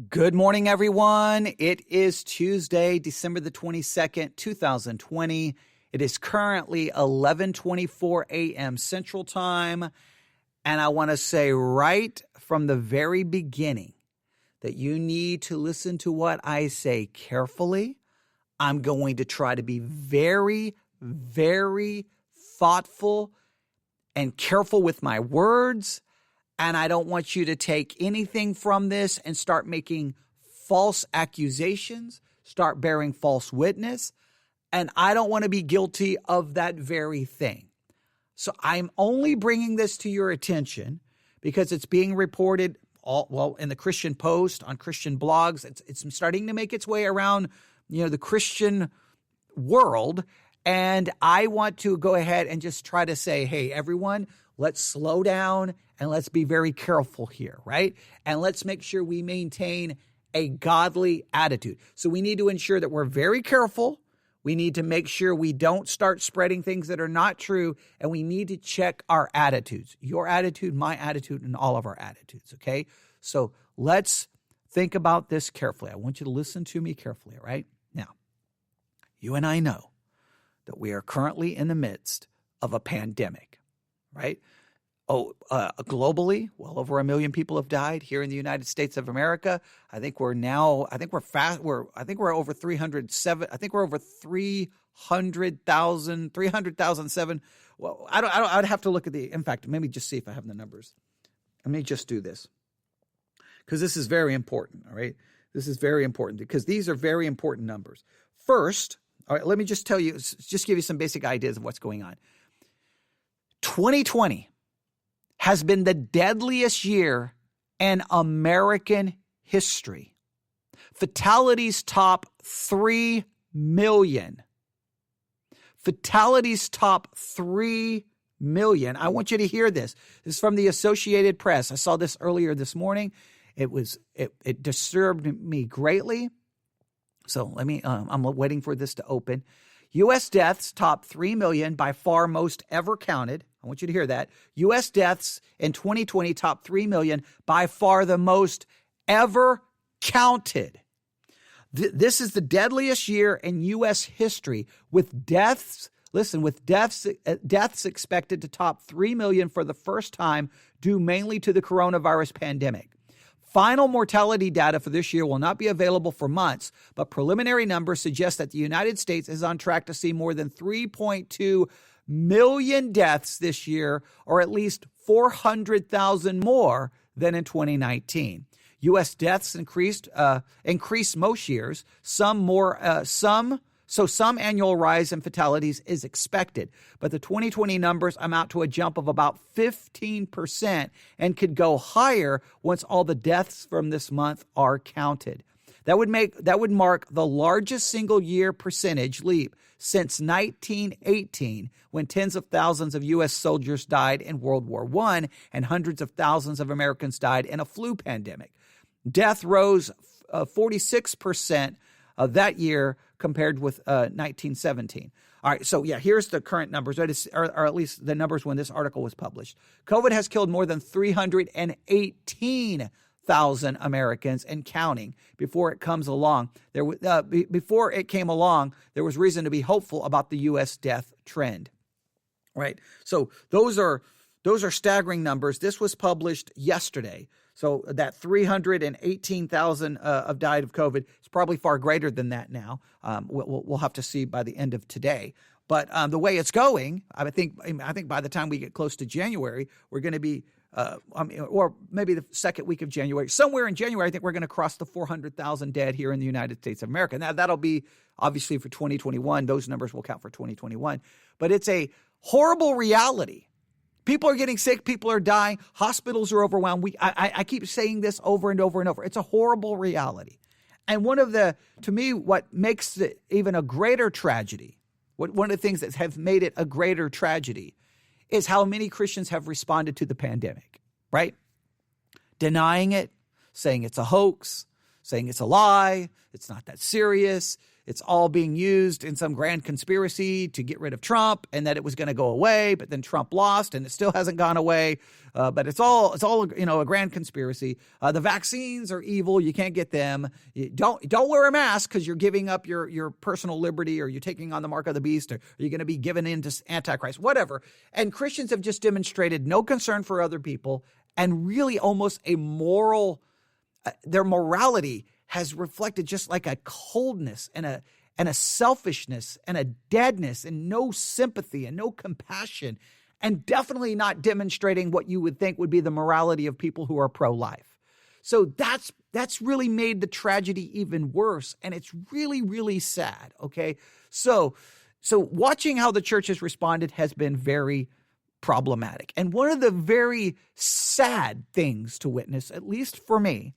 Good morning, everyone. It is Tuesday, December the 22nd, 2020. It is currently 11:24 a.m. Central Time. And I want to say right from the very beginning that you need to listen to what I say carefully. I'm going to try to be very, very thoughtful and careful with my words. And I don't want you to take anything from this and start making false accusations, start bearing false witness. And I don't want to be guilty of that very thing. So I'm only bringing this to your attention because it's being reported in the Christian Post, on Christian blogs. It's starting to make its way around, the Christian world. And I want to go ahead and just try to say, hey, everyone, let's slow down and let's be very careful here, right? And let's make sure we maintain a godly attitude. So we need to ensure that we're very careful. We need to make sure we don't start spreading things that are not true. And we need to check our attitudes, your attitude, my attitude, and all of our attitudes, okay? So let's think about this carefully. I want you to listen to me carefully, all right? Now, you and I know that we are currently in the midst of a pandemic, right? Globally, well over 1 million people have died. Here in the United States of America, I think we're over 300,000. Well, I'd have to look at in fact, maybe just see if I have the numbers. Let me just do this because this is very important. All right. This is very important because these are very important numbers. First, all right, let me just give you some basic ideas of what's going on. 2020 has been the deadliest year in American history. Fatalities top 3 million. Fatalities top 3 million. I want you to hear this. This is from the Associated Press. I saw this earlier this morning. It disturbed me greatly. So I'm waiting for this to open. U.S. deaths top 3 million, by far most ever counted. I want you to hear that. U.S. deaths in 2020 top 3 million, by far the most ever counted. This is the deadliest year in U.S. history with deaths expected to top 3 million for the first time, due mainly to the coronavirus pandemic. Final mortality data for this year will not be available for months, but preliminary numbers suggest that the United States is on track to see more than 3.2 million deaths this year, or at least 400,000 more than in 2019. U.S. deaths increased most years, some annual rise in fatalities is expected, but the 2020 numbers amount to a jump of about 15% and could go higher once all the deaths from this month are counted. That would mark the largest single-year percentage leap since 1918, when tens of thousands of U.S. soldiers died in World War I and hundreds of thousands of Americans died in a flu pandemic. Death rose 46% of that year compared with 1917. All right, so here's the current numbers, or at least the numbers when this article was published. COVID has killed more than 318,000 Americans and counting. Before it came along, there was reason to be hopeful about the U.S. death trend. Right, so those are staggering numbers. This was published yesterday. So that 318,000 have died of COVID. It's probably far greater than that now. We'll have to see by the end of today. But the way it's going, I think by the time we get close to January, we're going to be, or maybe the second week of January, somewhere in January, I think we're going to cross the 400,000 dead here in the United States of America. Now, that'll be obviously for 2021. Those numbers will count for 2021. But it's a horrible reality. People are getting sick. People are dying. Hospitals are overwhelmed. I keep saying this over and over and over. It's a horrible reality. And to me, what makes it even a greater tragedy, one of the things that have made it a greater tragedy is how many Christians have responded to the pandemic, right? Denying it, saying it's a hoax, saying it's a lie, it's not that serious. it's all being used in some grand conspiracy to get rid of Trump, and that it was going to go away, but then Trump lost and it still hasn't gone away. But it's all a grand conspiracy. The vaccines are evil. You can't get them. Don't wear a mask because you're giving up your personal liberty, or you're taking on the mark of the beast, or you're going to be given into Antichrist, whatever. And Christians have just demonstrated no concern for other people, and really almost a moral, their morality has reflected just like a coldness and a selfishness and a deadness and no sympathy and no compassion, and definitely not demonstrating what you would think would be the morality of people who are pro-life. So that's really made the tragedy even worse, and it's really, really sad, okay? So watching how the church has responded has been very problematic. And one of the very sad things to witness, at least for me,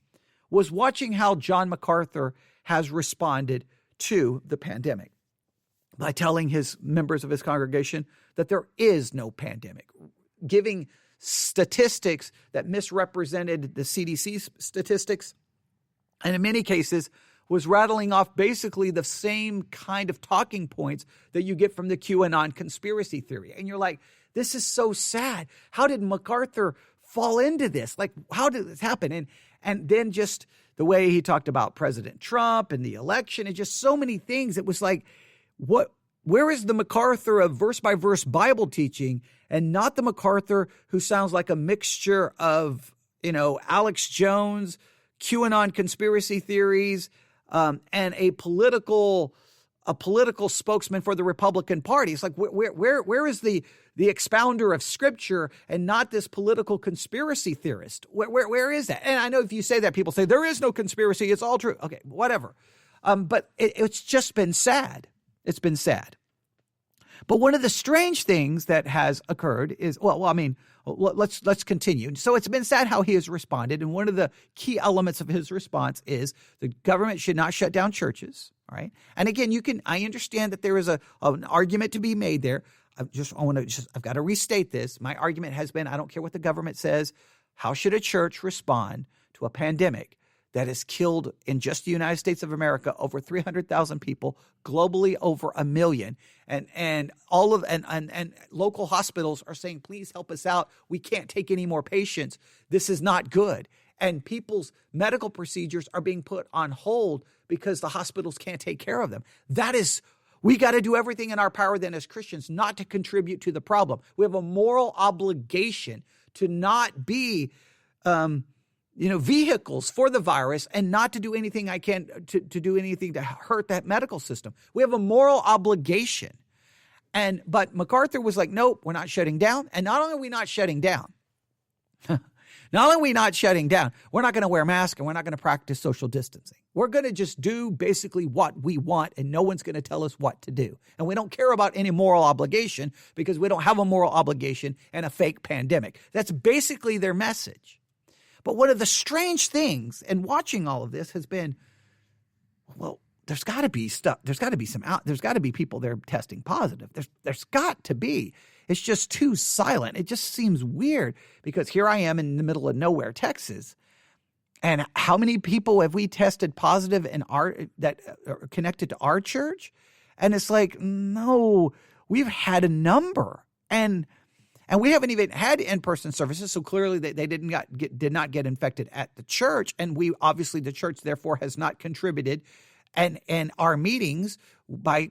was watching how John Macarthur has responded to the pandemic by telling his members of his congregation that there is no pandemic, giving statistics that misrepresented the CDC statistics, and in many cases was rattling off basically the same kind of talking points that you get from the QAnon conspiracy theory. And you're like, this is so sad. How did Macarthur fall into this? Like, how did this happen? And then just the way he talked about President Trump and the election and just so many things. It was like, where is the Macarthur of verse by verse Bible teaching, and not the Macarthur who sounds like a mixture of, Alex Jones, QAnon conspiracy theories, and a political spokesman for the Republican Party? It's like, where is the expounder of Scripture, and not this political conspiracy theorist? Where is that? And I know if you say that, people say there is no conspiracy, it's all true. Okay, whatever. But it's just been sad. It's been sad. But one of the strange things that has occurred is, let's continue. So it's been sad how he has responded. And one of the key elements of his response is the government should not shut down churches. All right. And again, I understand that there is an argument to be made there. I've got to restate this. My argument has been, I don't care what the government says. How should a church respond to a pandemic that has killed, in just the United States of America, over 300,000 people, globally over 1 million, and local hospitals are saying, please help us out. We can't take any more patients. This is not good. And people's medical procedures are being put on hold because the hospitals can't take care of them. We got to do everything in our power then as Christians not to contribute to the problem. We have a moral obligation to not be vehicles for the virus, and not to do anything I can to do anything to hurt that medical system. We have a moral obligation. But Macarthur was like, nope, we're not shutting down. And not only are we not shutting down, we're not going to wear masks, and we're not going to practice social distancing. We're going to just do basically what we want, and no one's going to tell us what to do. And we don't care about any moral obligation because we don't have a moral obligation in a fake pandemic. That's basically their message. But one of the strange things in watching all of this has been, well, there's got to be stuff. There's got to be people there testing positive. There's got to be. It's just too silent. It just seems weird because here I am in the middle of nowhere, Texas. And how many people have we tested positive that are connected to our church? And it's like, no, we've had a number. And we haven't even had in-person services, so clearly they did not get infected at the church, and the church therefore has not contributed, and our meetings by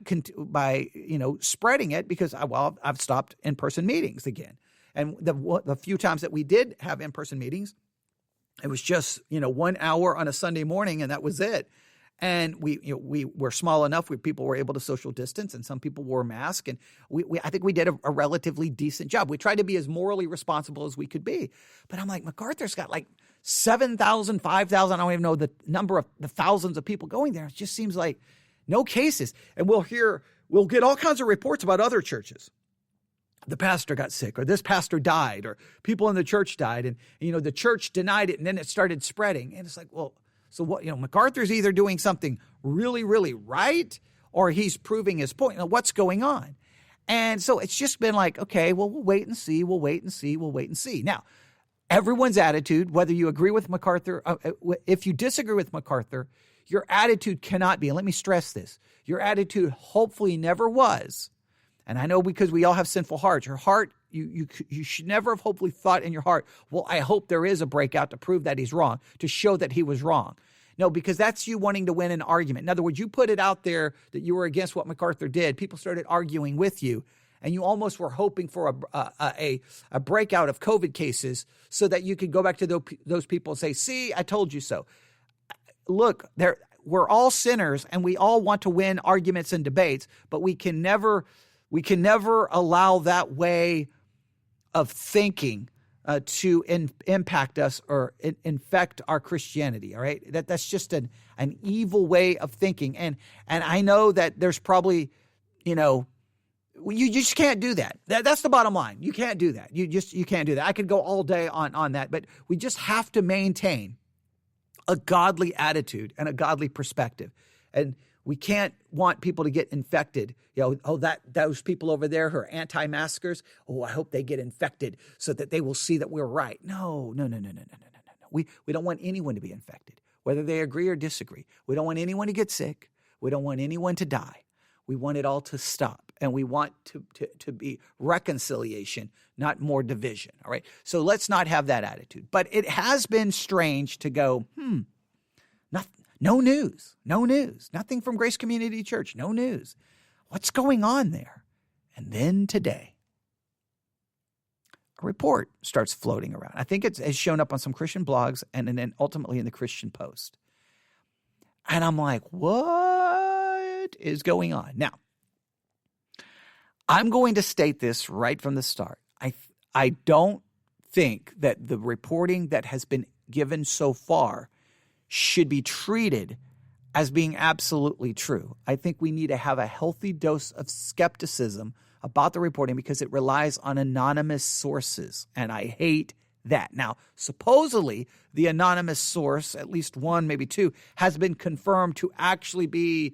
spreading it because I've stopped in-person meetings again, and the few times that we did have in-person meetings, it was just 1 hour on a Sunday morning, and that was it. And we were small enough where people were able to social distance, and some people wore masks. And I think we did a relatively decent job. We tried to be as morally responsible as we could be. But I'm like, Macarthur's got like 7,000, 5,000. I don't even know the number of the thousands of people going there. It just seems like no cases. And we'll get all kinds of reports about other churches. The pastor got sick, or this pastor died, or people in the church died. And, the church denied it, and then it started spreading. And it's like, well, so what, Macarthur's either doing something really, really right, or he's proving his point. What's going on? And so it's just been like, okay, well, we'll wait and see. Now, everyone's attitude, whether you agree with Macarthur, if you disagree with Macarthur, your attitude cannot be, and let me stress this, your attitude hopefully never was, and I know because we all have sinful hearts, your heart, you should never have hopefully thought in your heart, well, I hope there is a breakout to prove that he's wrong, to show that he was wrong. No, because that's you wanting to win an argument. In other words, you put it out there that you were against what Macarthur did. People started arguing with you, and you almost were hoping for a breakout of COVID cases so that you could go back to those people and say, see, I told you so. Look, we're all sinners, and we all want to win arguments and debates, but we can never allow that way of thinking to impact us or infect our Christianity. All right, that's just an evil way of thinking, and I know that there's probably, you just can't do that. That's the bottom line. You can't do that. You can't do that. I could go all day on that, but we just have to maintain a godly attitude and a godly perspective, and we can't want people to get infected. Those people over there who are anti-maskers, I hope they get infected so that they will see that we're right. No. We don't want anyone to be infected, whether they agree or disagree. We don't want anyone to get sick. We don't want anyone to die. We want it all to stop, and we want to be reconciliation, not more division, all right? So let's not have that attitude. But it has been strange to go, no news, nothing from Grace Community Church, no news. What's going on there? And then today, a report starts floating around. I think it has shown up on some Christian blogs and then ultimately in the Christian Post. And I'm like, what is going on? Now, I'm going to state this right from the start. I don't think that the reporting that has been given so far should be treated as being absolutely true. I think we need to have a healthy dose of skepticism about the reporting because it relies on anonymous sources, and I hate that. Now, supposedly, the anonymous source, at least one, maybe two, has been confirmed to actually be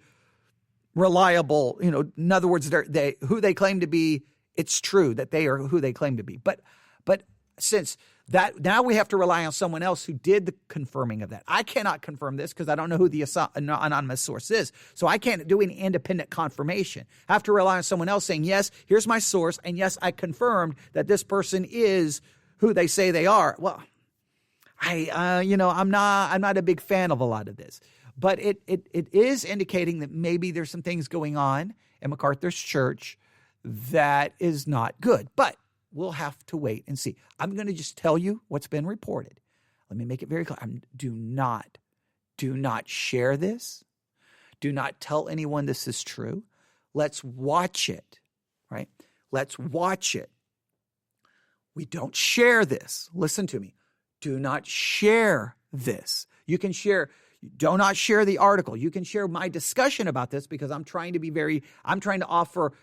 reliable. In other words, who they claim to be, it's true that they are who they claim to be. But since that, now we have to rely on someone else who did the confirming of that. I cannot confirm this because I don't know who the anonymous source is. So I can't do any independent confirmation. I have to rely on someone else saying, yes, here's my source, and yes, I confirmed that this person is who they say they are. Well, I'm not a big fan of a lot of this, but it is indicating that maybe there's some things going on in Macarthur's church that is not good. But we'll have to wait and see. I'm going to just tell you what's been reported. Let me make it very clear. Do not share this. Do not tell anyone this is true. Let's watch it, right? Let's watch it. We don't share this. Listen to me. Do not share this. You can share. Do not share the article. You can share my discussion about this because I'm trying to offer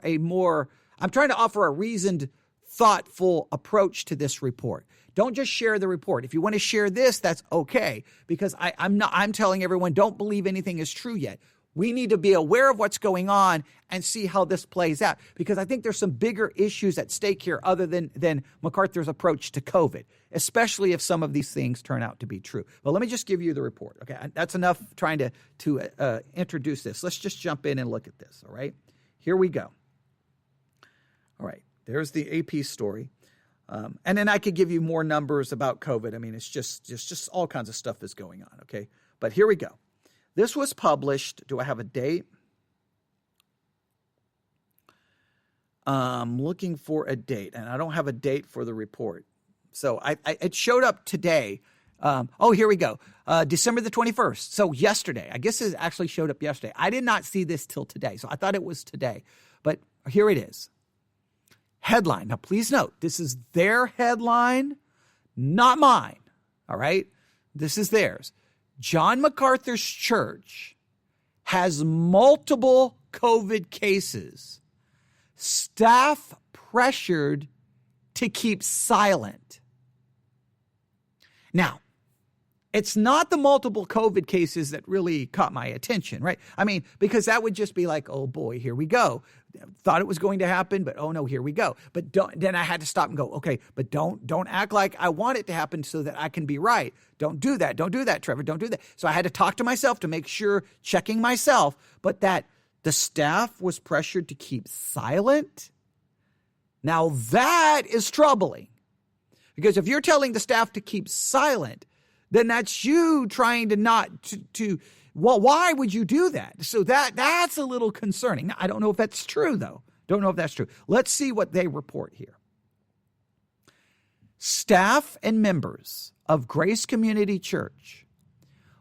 a reasoned, thoughtful approach to this report. Don't just share the report. If you want to share this, that's okay, because I'm telling everyone, don't believe anything is true yet. We need to be aware of what's going on and see how this plays out, because I think there's some bigger issues at stake here other than Macarthur's approach to COVID, especially if some of these things turn out to be true. Well, let me just give you the report. Okay, that's enough trying to introduce this. Let's just jump in and look at this. All right, here we go. All right, there's the AP story, and then I could give you more numbers about COVID. I mean, it's just all kinds of stuff is going on. Okay, but here we go. This was published. Do I have a date? I'm looking for a date, and I don't have a date for the report. So it showed up today. Here we go. December the 21st. So yesterday. I guess it actually showed up yesterday. I did not see this till today, so I thought it was today. But here it is. Headline. Now, please note, this is their headline, not mine. All right? This is theirs. John Macarthur's church has multiple COVID cases. Staff pressured to keep silent. Now, It's not the multiple COVID cases that really caught my attention, right? I mean, because that would just be like, oh boy, here we go. Thought it was going to happen, but oh no, here we go. But then I had to stop and go, okay, but don't act like I want it to happen so that I can be right. Don't do that. Don't do that, Trevor. Don't do that. So I had to talk to myself to make sure, checking myself, but that the staff was pressured to keep silent. Now that is troubling, because if you're telling the staff to keep silent, then that's you trying to not to well, why would you do that? So that's a little concerning. Now, I don't know if that's true, though. Don't know if that's true. Let's see what they report here. Staff and members of Grace Community Church,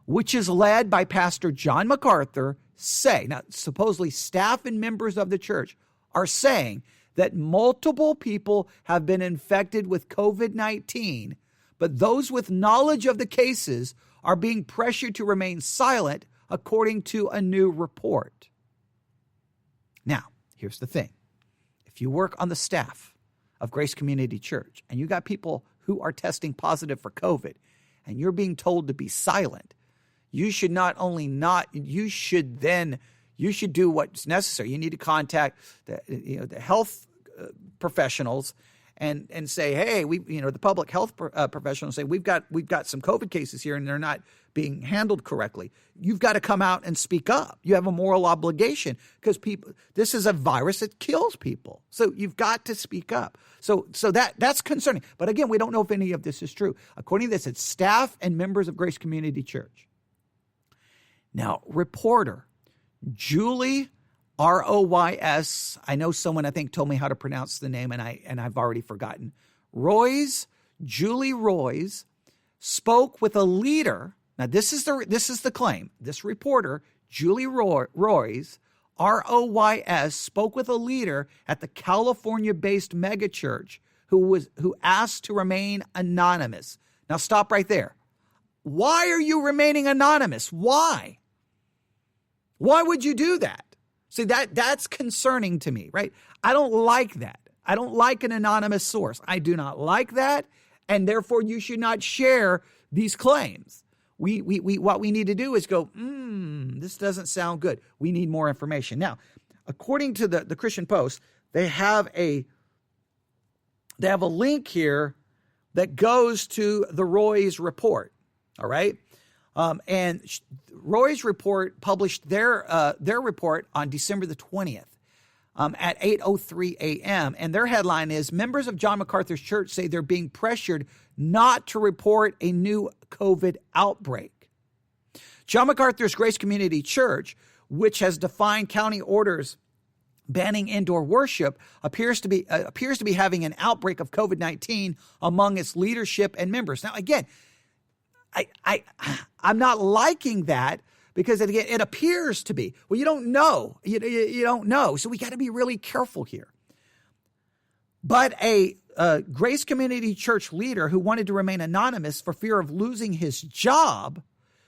which is led by Pastor John Macarthur, say, now supposedly staff and members of the church are saying that multiple people have been infected with COVID-19, but those with knowledge of the cases are being pressured to remain silent, according to a new report. Now, here's the thing. If you work on the staff of Grace Community Church and you got people who are testing positive for COVID and you're being told to be silent, you should you should do what's necessary. You need to contact the health professionals and say, hey, the public health professionals say we've got some COVID cases here and they're not being handled correctly. You've got to come out and speak up. You have a moral obligation because this is a virus that kills people. So you've got to speak up. So that's concerning. But again, we don't know if any of this is true. According to this, it's staff and members of Grace Community Church. Now, reporter Julie Roys, I know someone I think told me how to pronounce the name and I've already forgotten. Julie Roys spoke with a leader. Now this is the claim. This reporter, Julie Roys, Roys, spoke with a leader at the California-based megachurch who asked to remain anonymous. Now stop right there. Why are you remaining anonymous? Why? Why would you do that? See, that's concerning to me, right? I don't like that. I don't like an anonymous source. I do not like that, and therefore you should not share these claims. We what we need to do is go, this doesn't sound good. We need more information. Now, according to the Christian Post, they have a link here that goes to the Roys report. All right. And Roy's report published their report on December the 20th at 8:03 a.m. And their headline is, members of John MacArthur's church say they're being pressured not to report a new COVID outbreak. John MacArthur's Grace Community Church, which has defined county orders banning indoor worship, appears to be having an outbreak of COVID-19 among its leadership and members. Now, again, I'm not liking that because it appears to be. Well, you don't know. You don't know. So we got to be really careful here. But a Grace Community Church leader who wanted to remain anonymous for fear of losing his job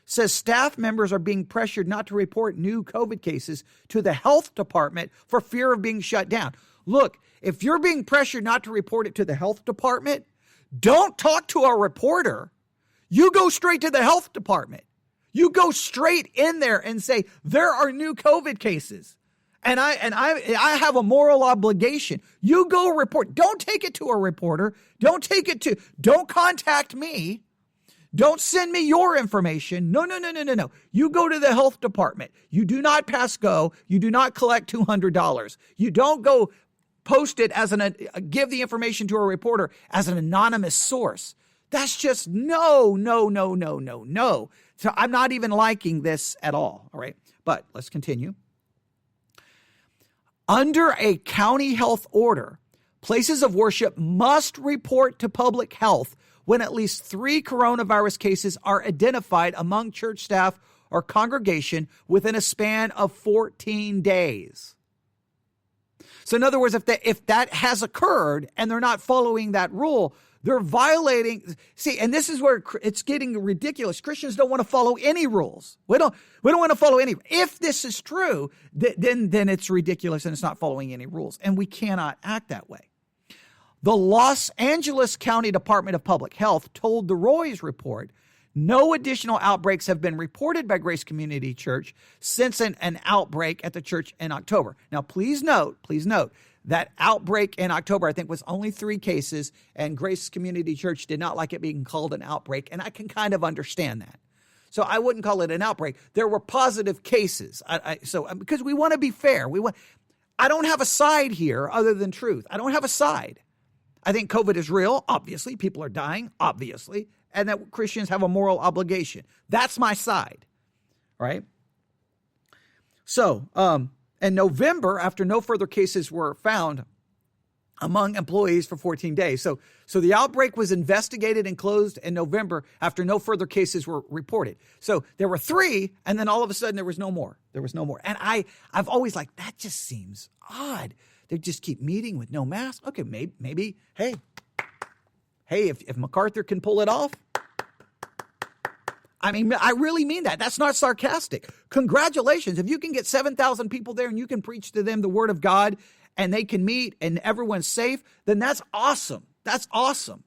says staff members are being pressured not to report new COVID cases to the health department for fear of being shut down. Look, if you're being pressured not to report it to the health department, don't talk to a reporter. You go straight to the health department. You go straight in there and say, there are new COVID cases. And I have a moral obligation. You go report. Don't take it to a reporter. Don't contact me. Don't send me your information. No. You go to the health department. You do not pass go. You do not collect $200. You don't go post it give the information to a reporter as an anonymous source. That's just no. So I'm not even liking this at all right? But let's continue. Under a county health order, places of worship must report to public health when at least 3 coronavirus cases are identified among church staff or congregation within a span of 14 days. So in other words, if that has occurred and they're not following that rule, they're violating. See, and this is where it's getting ridiculous. Christians don't want to follow any rules. We don't want to follow any. If this is true, then it's ridiculous and it's not following any rules. And we cannot act that way. The Los Angeles County Department of Public Health told the Roys report No additional outbreaks have been reported by Grace Community Church since an outbreak at the church in October. Now, please note that outbreak in October, I think, was only 3 cases, and Grace Community Church did not like it being called an outbreak, and I can kind of understand that. So I wouldn't call it an outbreak. There were positive cases. So because we want to be fair, I don't have a side here other than truth. I don't have a side. I think COVID is real, obviously. People are dying, obviously, and that Christians have a moral obligation. That's my side, right? So, in November, after no further cases were found among employees for 14 days. So the outbreak was investigated and closed in November after no further cases were reported. So there were 3, and then all of a sudden there was no more. And I've always that just seems odd. They just keep meeting with no mask. Okay, maybe, hey, if Macarthur can pull it off, I mean, I really mean that. That's not sarcastic. Congratulations. If you can get 7,000 people there and you can preach to them the word of God and they can meet and everyone's safe, then that's awesome. That's awesome.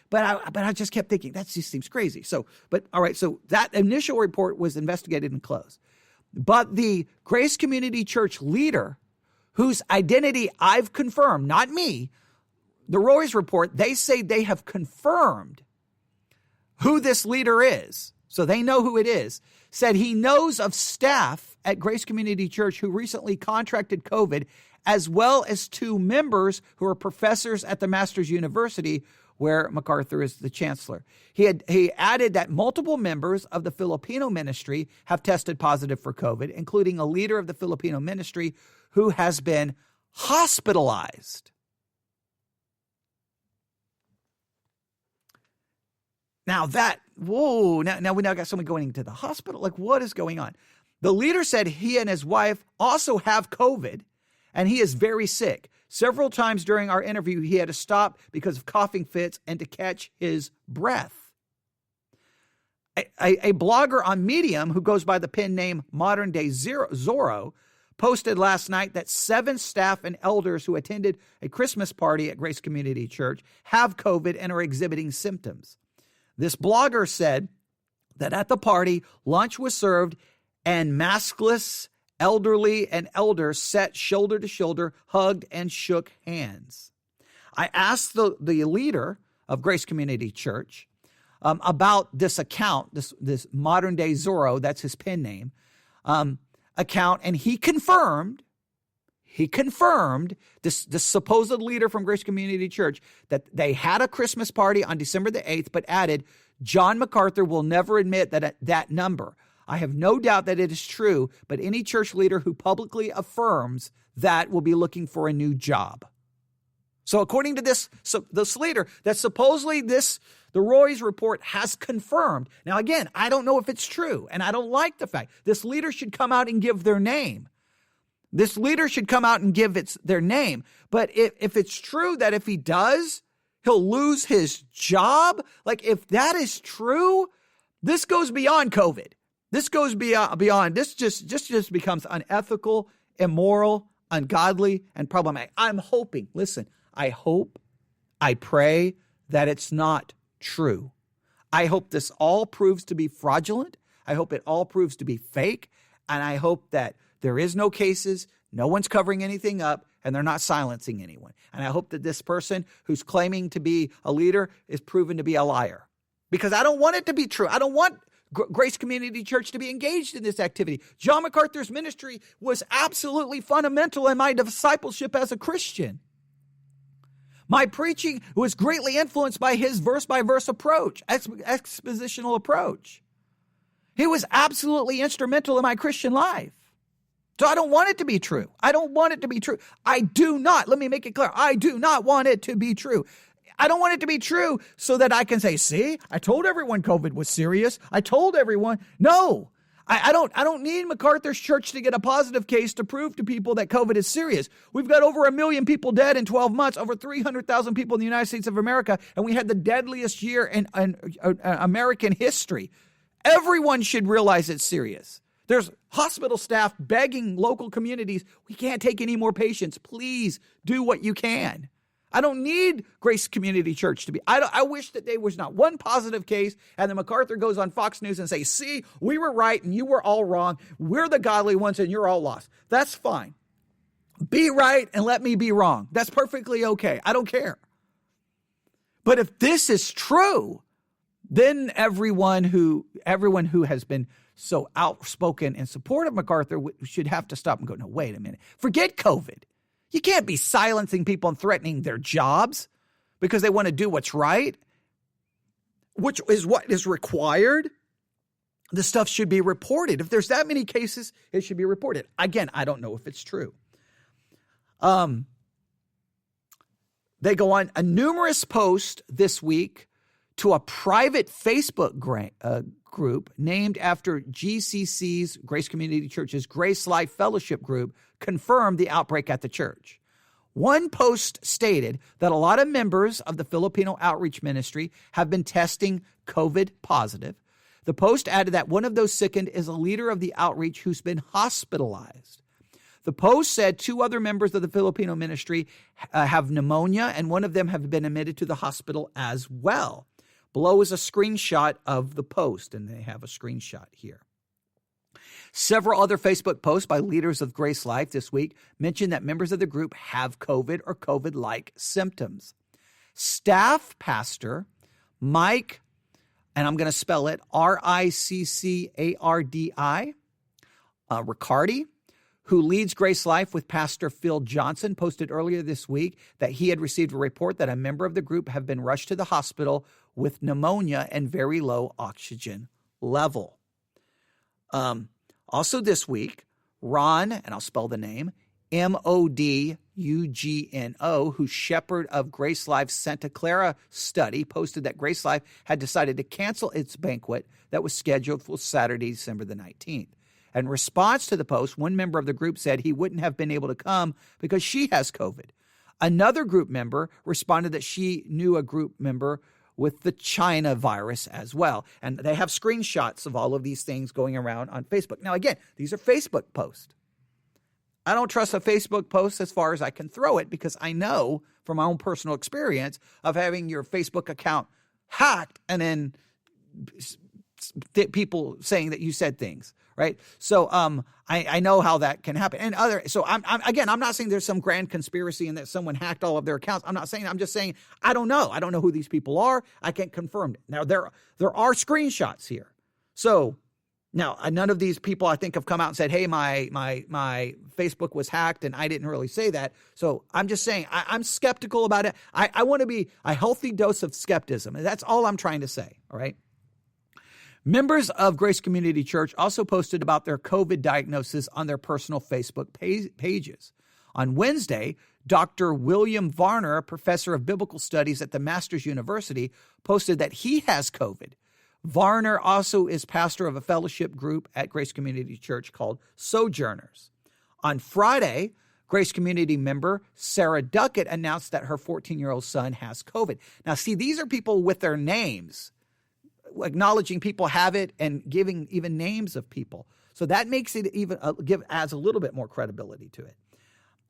But I just kept thinking, that just seems crazy. So that initial report was investigated and closed. But the Grace Community Church leader, whose identity I've confirmed, not me, the Roy's report, they say they have confirmed who this leader is, so they know who it is, said he knows of staff at Grace Community Church who recently contracted COVID, as well as 2 members who are professors at the Master's University, where Macarthur is the chancellor. He added that multiple members of the Filipino ministry have tested positive for COVID, including a leader of the Filipino ministry who has been hospitalized. Now now we got someone going into the hospital. What is going on? The leader said he and his wife also have COVID, and he is very sick. Several times during our interview, he had to stop because of coughing fits and to catch his breath. A blogger on Medium who goes by the pen name Modern Day Zorro posted last night that 7 staff and elders who attended a Christmas party at Grace Community Church have COVID and are exhibiting symptoms. This blogger said that at the party, lunch was served and maskless elderly and elders sat shoulder to shoulder, hugged and shook hands. I asked the leader of Grace Community Church about this account, this Modern Day Zorro, that's his pen name, account, and he confirmed, this supposed leader from Grace Community Church, that they had a Christmas party on December the 8th, but added, John Macarthur will never admit that number. I have no doubt that it is true, but any church leader who publicly affirms that will be looking for a new job. So according to this leader, that supposedly the Roy's report has confirmed. Now, again, I don't know if it's true, and I don't like the fact this leader should come out and give their name. This leader should come out and give their name. But if it's true that if he does, he'll lose his job, if that is true, this goes beyond COVID. This goes beyond. This just becomes unethical, immoral, ungodly, and problematic. I'm hoping, listen, I pray that it's not true. I hope this all proves to be fraudulent. I hope it all proves to be fake. And I hope that there is no cases, no one's covering anything up, and they're not silencing anyone. And I hope that this person who's claiming to be a leader is proven to be a liar. Because I don't want it to be true. I don't want Grace Community Church to be engaged in this activity. John Macarthur's ministry was absolutely fundamental in my discipleship as a Christian. My preaching was greatly influenced by his verse-by-verse approach, expositional approach. He was absolutely instrumental in my Christian life. So I don't want it to be true. I don't want it to be true. I do not. Let me make it clear. I do not want it to be true. I don't want it to be true so that I can say, see, I told everyone COVID was serious. I told everyone. No, I don't need Macarthur's church to get a positive case to prove to people that COVID is serious. We've got over 1 million people dead in 12 months, over 300,000 people in the United States of America, and we had the deadliest year in American history. Everyone should realize it's serious. There's hospital staff begging local communities, we can't take any more patients. Please do what you can. I don't need Grace Community Church to be. I wish that there was not one positive case and then Macarthur goes on Fox News and say, see, we were right and you were all wrong. We're the godly ones and you're all lost. That's fine. Be right and let me be wrong. That's perfectly okay. I don't care. But if this is true, then everyone who has been so outspoken in support of Macarthur should have to stop and go, no, wait a minute. Forget COVID. You can't be silencing people and threatening their jobs because they want to do what's right, which is what is required. The stuff should be reported. If there's that many cases, it should be reported. Again, I don't know if it's true. They go on a numerous post this week to a private Facebook group named after GCC's, Grace Community Church's Grace Life Fellowship group, confirmed the outbreak at the church. One post stated that a lot of members of the Filipino outreach ministry have been testing COVID positive. The post added that one of those sickened is a leader of the outreach who's been hospitalized. The post said 2 other members of the Filipino ministry have pneumonia, and one of them have been admitted to the hospital as well. Below is a screenshot of the post, and they have a screenshot here. Several other Facebook posts by leaders of Grace Life this week mentioned that members of the group have COVID or COVID-like symptoms. Staff pastor Mike, and I'm going to spell it Riccardi, Riccardi, who leads Grace Life with Pastor Phil Johnson, posted earlier this week that he had received a report that a member of the group have been rushed to the hospital with pneumonia and very low oxygen level. Also this week, Ron, and I'll spell the name, Modugno, who's shepherd of Grace Life's Santa Clara study, posted that Grace Life had decided to cancel its banquet that was scheduled for Saturday, December the 19th. In response to the post, one member of the group said he wouldn't have been able to come because she has COVID. Another group member responded that she knew a group member with the China virus as well. And they have screenshots of all of these things going around on Facebook. Now, again, these are Facebook posts. I don't trust a Facebook post as far as I can throw it because I know from my own personal experience of having your Facebook account hacked and then people saying that you said things, right? So I know how that can happen. And I'm not saying there's some grand conspiracy and that someone hacked all of their accounts. I'm not saying, I'm just saying I don't know. I don't know who these people are. I can't confirm it. Now there are screenshots here. So now none of these people I think have come out and said, hey, my Facebook was hacked and I didn't really say that. So I'm just saying I'm skeptical about it. I want to be a healthy dose of skepticism. And that's all I'm trying to say. All right. Members of Grace Community Church also posted about their COVID diagnosis on their personal Facebook pages. On Wednesday, Dr. William Varner, a professor of biblical studies at the Masters University, posted that he has COVID. Varner also is pastor of a fellowship group at Grace Community Church called Sojourners. On Friday, Grace Community member Sarah Duckett announced that her 14-year-old son has COVID. Now, see, these are people with their names, acknowledging people have it and giving even names of people. So that makes it even adds a little bit more credibility to it.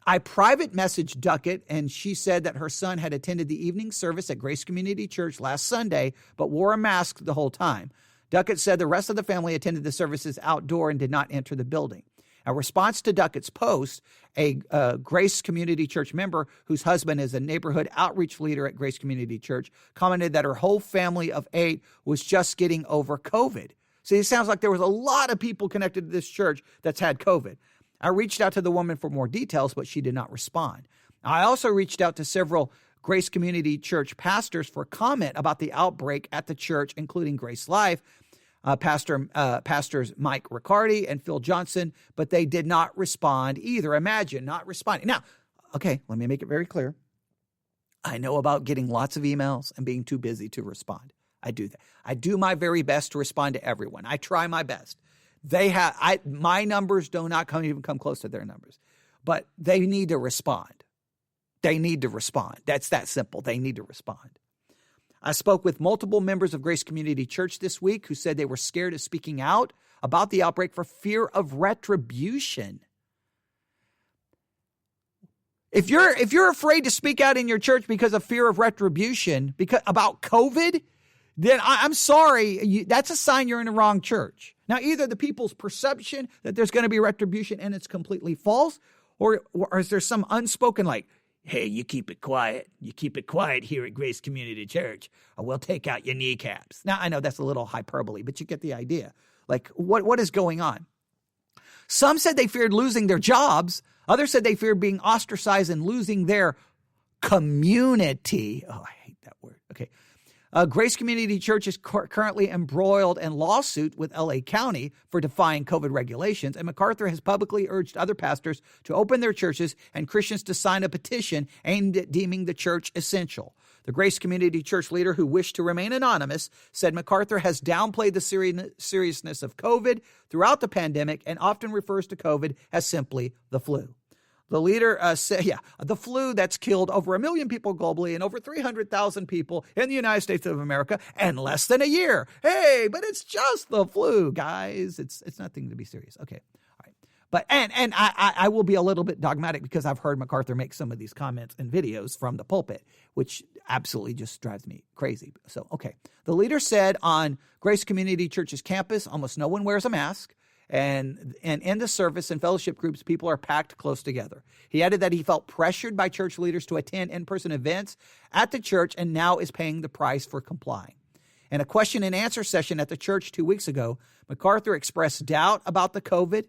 I private messaged Duckett, and she said that her son had attended the evening service at Grace Community Church last Sunday, but wore a mask the whole time. Duckett said the rest of the family attended the services outdoor and did not enter the building. In response to Duckett's post, a Grace Community Church member whose husband is a neighborhood outreach leader at Grace Community Church commented that her whole family of 8 was just getting over COVID. See, it sounds like there was a lot of people connected to this church that's had COVID. I reached out to the woman for more details, but she did not respond. I also reached out to several Grace Community Church pastors for comment about the outbreak at the church, including Grace Life, pastors Mike Riccardi and Phil Johnson, but they did not respond either. Imagine not responding. Now, okay, let me make it very clear. I know about getting lots of emails and being too busy to respond. I do that. I do my very best to respond to everyone. I try my best. My numbers do not even come close to their numbers, but they need to respond. They need to respond. That's that simple. They need to respond. I spoke with multiple members of Grace Community Church this week who said they were scared of speaking out about the outbreak for fear of retribution. If you're afraid to speak out in your church because of fear of retribution, about COVID, then I'm sorry, that's a sign you're in the wrong church. Now, either the people's perception that there's going to be retribution and it's completely false, or is there some unspoken like, hey, you keep it quiet. You keep it quiet here at Grace Community Church, or we'll take out your kneecaps. Now, I know that's a little hyperbole, but you get the idea. Like, what is going on? Some said they feared losing their jobs. Others said they feared being ostracized and losing their community. Oh, I hate that word. Okay. Grace Community Church is currently embroiled in lawsuit with LA County for defying COVID regulations, and Macarthur has publicly urged other pastors to open their churches and Christians to sign a petition aimed at deeming the church essential. The Grace Community Church leader, who wished to remain anonymous, said Macarthur has downplayed the seriousness of COVID throughout the pandemic and often refers to COVID as simply the flu. The leader said, the flu that's killed over 1 million people globally and over 300,000 people in the United States of America in less than a year. Hey, but it's just the flu, guys. It's nothing to be serious. Okay, all right. But and I will be a little bit dogmatic because I've heard Macarthur make some of these comments and videos from the pulpit, which absolutely just drives me crazy. So, okay. The leader said on Grace Community Church's campus, almost no one wears a mask. And in the service and fellowship groups, people are packed close together. He added that he felt pressured by church leaders to attend in-person events at the church and now is paying the price for complying. In a question and answer session at the church 2 weeks ago, Macarthur expressed doubt about the COVID,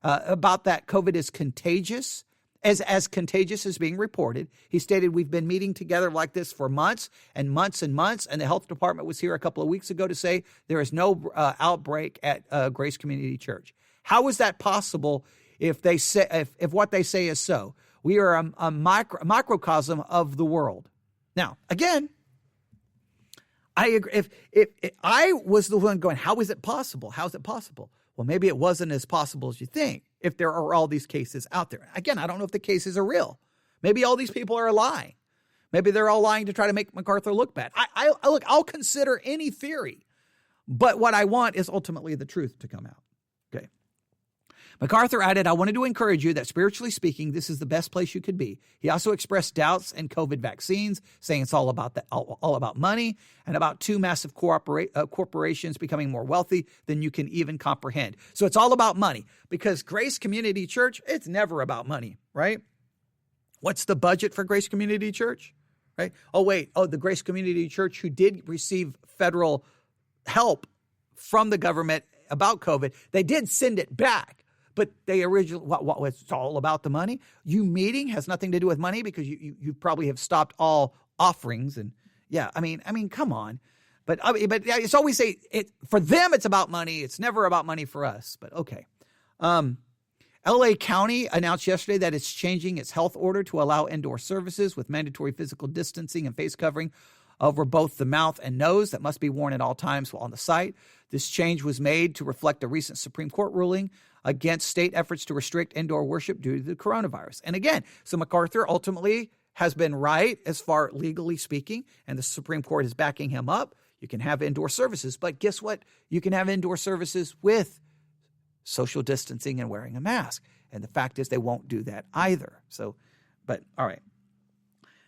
about that COVID is contagious, as contagious as being reported. He stated, we've been meeting together like this for months and months and months, and the health department was here a couple of weeks ago to say there is no outbreak at Grace Community Church. How is that possible if they say if what they say is so? We are a microcosm of the world. Now, again, I agree. If I was the one going, how is it possible? How is it possible? Well, maybe it wasn't as possible as you think if there are all these cases out there. Again, I don't know if the cases are real. Maybe all these people are lying. Maybe they're all lying to try to make Macarthur look bad. I'll consider any theory, but what I want is ultimately the truth to come out. Okay. Macarthur added, I wanted to encourage you that spiritually speaking, this is the best place you could be. He also expressed doubts in COVID vaccines, saying it's all about money and about two massive corporations becoming more wealthy than you can even comprehend. So it's all about money because Grace Community Church, it's never about money, right? What's the budget for Grace Community Church, right? The Grace Community Church who did receive federal help from the government about COVID, they did send it back. But they originally, it's all about the money. You meeting has nothing to do with money because you probably have stopped all offerings. And yeah, I mean, come on. But it's always for them, it's about money. It's never about money for us. But okay. LA County announced yesterday that it's changing its health order to allow indoor services with mandatory physical distancing and face covering over both the mouth and nose that must be worn at all times while on the site. This change was made to reflect a recent Supreme Court ruling against state efforts to restrict indoor worship due to the coronavirus. And again, so Macarthur ultimately has been right as far legally speaking, and the Supreme Court is backing him up. You can have indoor services, but guess what? You can have indoor services with social distancing and wearing a mask. And the fact is they won't do that either. So, but all right.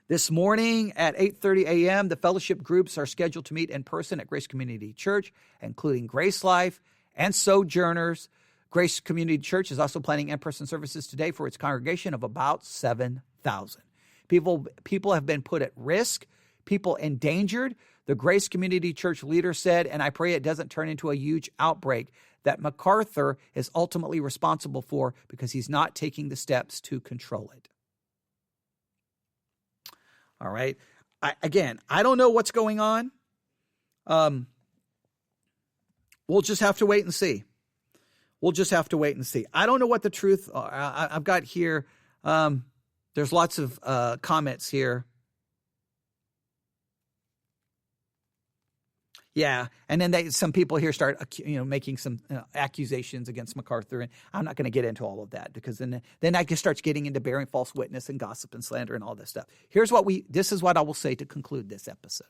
This morning at 8:30 a.m., the fellowship groups are scheduled to meet in person at Grace Community Church, including Grace Life and Sojourners. Grace Community Church is also planning in-person services today for its congregation of about 7,000. People have been put at risk, people endangered. The Grace Community Church leader said, and I pray it doesn't turn into a huge outbreak that Macarthur is ultimately responsible for because he's not taking the steps to control it. All right. I don't know what's going on. We'll just have to wait and see. I don't know what the truth are. I've got here. There's lots of comments here. Yeah, and then some people here start, making some accusations against Macarthur, and I'm not going to get into all of that because then I just starts getting into bearing false witness and gossip and slander and all this stuff. This is what I will say to conclude this episode.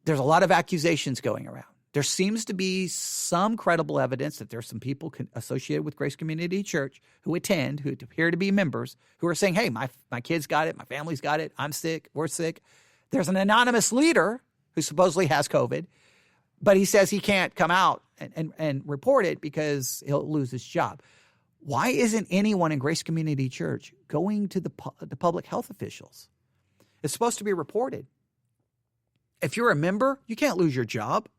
There's a lot of accusations going around. There seems to be some credible evidence that there's some people associated with Grace Community Church who attend, who appear to be members, who are saying, hey, my kids got it, my family's got it, I'm sick, we're sick. There's an anonymous leader who supposedly has COVID, but he says he can't come out and report it because he'll lose his job. Why isn't anyone in Grace Community Church going to the public health officials? It's supposed to be reported. If you're a member, you can't lose your job.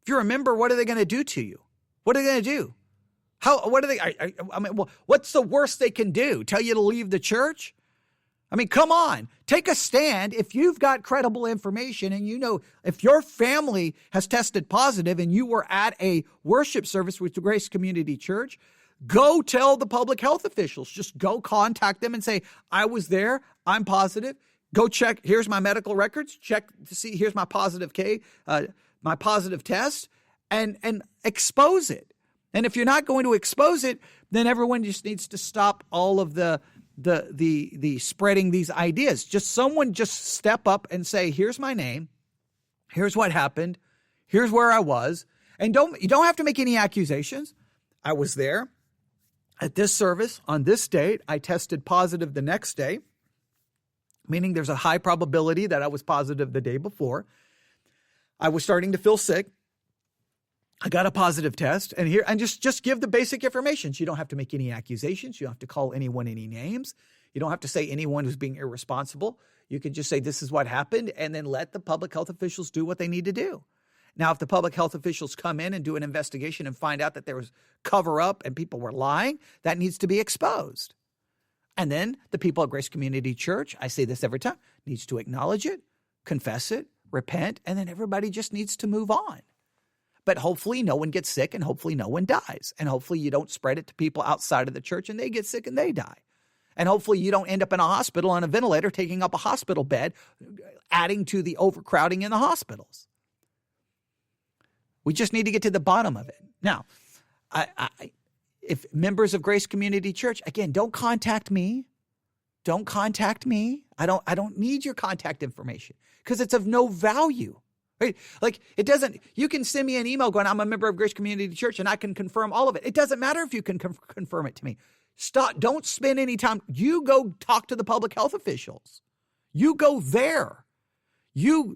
If you're a member, what are they going to do to you? What are they going to do? What's the worst they can do? Tell you to leave the church? I mean, come on, take a stand. If you've got credible information and you know, if your family has tested positive and you were at a worship service with the Grace Community Church, go tell the public health officials. Just go contact them and say, I was there, I'm positive. Go check, here's my medical records, check to see, here's my positive my positive test, and expose it. And if you're not going to expose it, then everyone just needs to stop all of the spreading these ideas. Someone just step up and say, here's my name, here's what happened, here's where I was. And you don't have to make any accusations. I was there at this service on this date. I tested positive the next day, meaning there's a high probability that I was positive the day before. I was starting to feel sick. I got a positive test, and just give the basic information. You don't have to make any accusations. You don't have to call anyone any names. You don't have to say anyone who's being irresponsible. You can just say this is what happened, and then let the public health officials do what they need to do. Now, if the public health officials come in and do an investigation and find out that there was cover up and people were lying, that needs to be exposed. And then the people at Grace Community Church, I say this every time, needs to acknowledge it, confess it, repent, and then everybody just needs to move on. But hopefully no one gets sick and hopefully no one dies. And hopefully you don't spread it to people outside of the church and they get sick and they die. And hopefully you don't end up in a hospital on a ventilator taking up a hospital bed, adding to the overcrowding in the hospitals. We just need to get to the bottom of it. Now, if members of Grace Community Church, again, don't contact me. Don't contact me. I don't need your contact information because it's of no value. Right? Like it doesn't, you can send me an email going, I'm a member of Grace Community Church and I can confirm all of it. It doesn't matter if you can confirm it to me. Stop. Don't spend any time. You go talk to the public health officials. You go there. You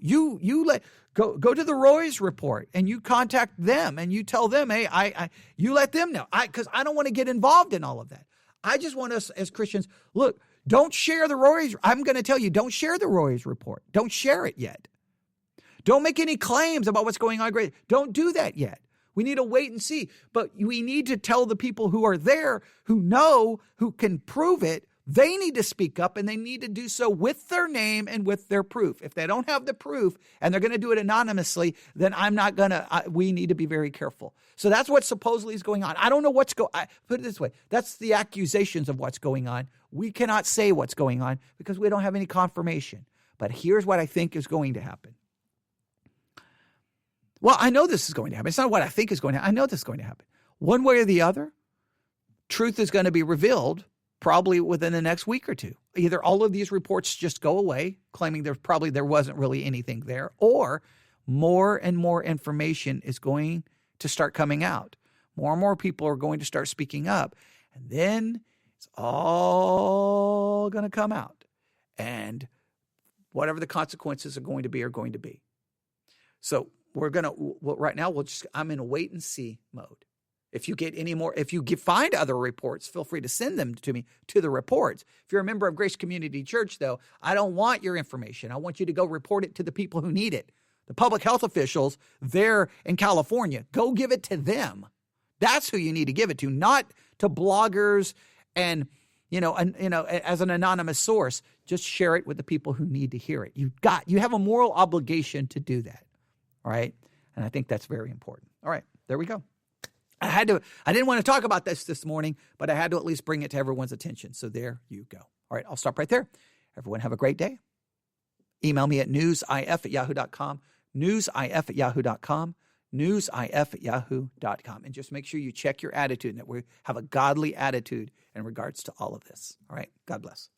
go to the Roy's report and you contact them and you tell them, hey, you let them know. Because I don't want to get involved in all of that. I just want us as Christians, look, don't share the Roy's. I'm going to tell you, don't share the Roy's report. Don't share it yet. Don't make any claims about what's going on. Don't do that yet. We need to wait and see. But we need to tell the people who are there, who know, who can prove it, they need to speak up and they need to do so with their name and with their proof. If they don't have the proof and they're going to do it anonymously, then we need to be very careful. So that's what supposedly is going on. I don't know put it this way. That's the accusations of what's going on. We cannot say what's going on because we don't have any confirmation. But here's what I think is going to happen. Well, I know this is going to happen. It's not what I think is going to happen. I know this is going to happen. One way or the other, truth is going to be revealed probably within the next week or two. Either all of these reports just go away, claiming there wasn't really anything there, or more and more information is going to start coming out. More and more people are going to start speaking up. And then it's all going to come out. And whatever the consequences are going to be. So right now, I'm in a wait and see mode. If you get any more, find other reports, feel free to send them to me, to the reports. If you're a member of Grace Community Church, though, I don't want your information. I want you to go report it to the people who need it. The public health officials there in California, go give it to them. That's who you need to give it to, not to bloggers and, as an anonymous source. Just share it with the people who need to hear it. You have a moral obligation to do that. All right. And I think that's very important. All right. There we go. I didn't want to talk about this morning, but I had to at least bring it to everyone's attention. So there you go. All right. I'll stop right there. Everyone have a great day. Email me at newsif@yahoo.com, newsif@yahoo.com, newsif@yahoo.com. And just make sure you check your attitude and that we have a godly attitude in regards to all of this. All right. God bless.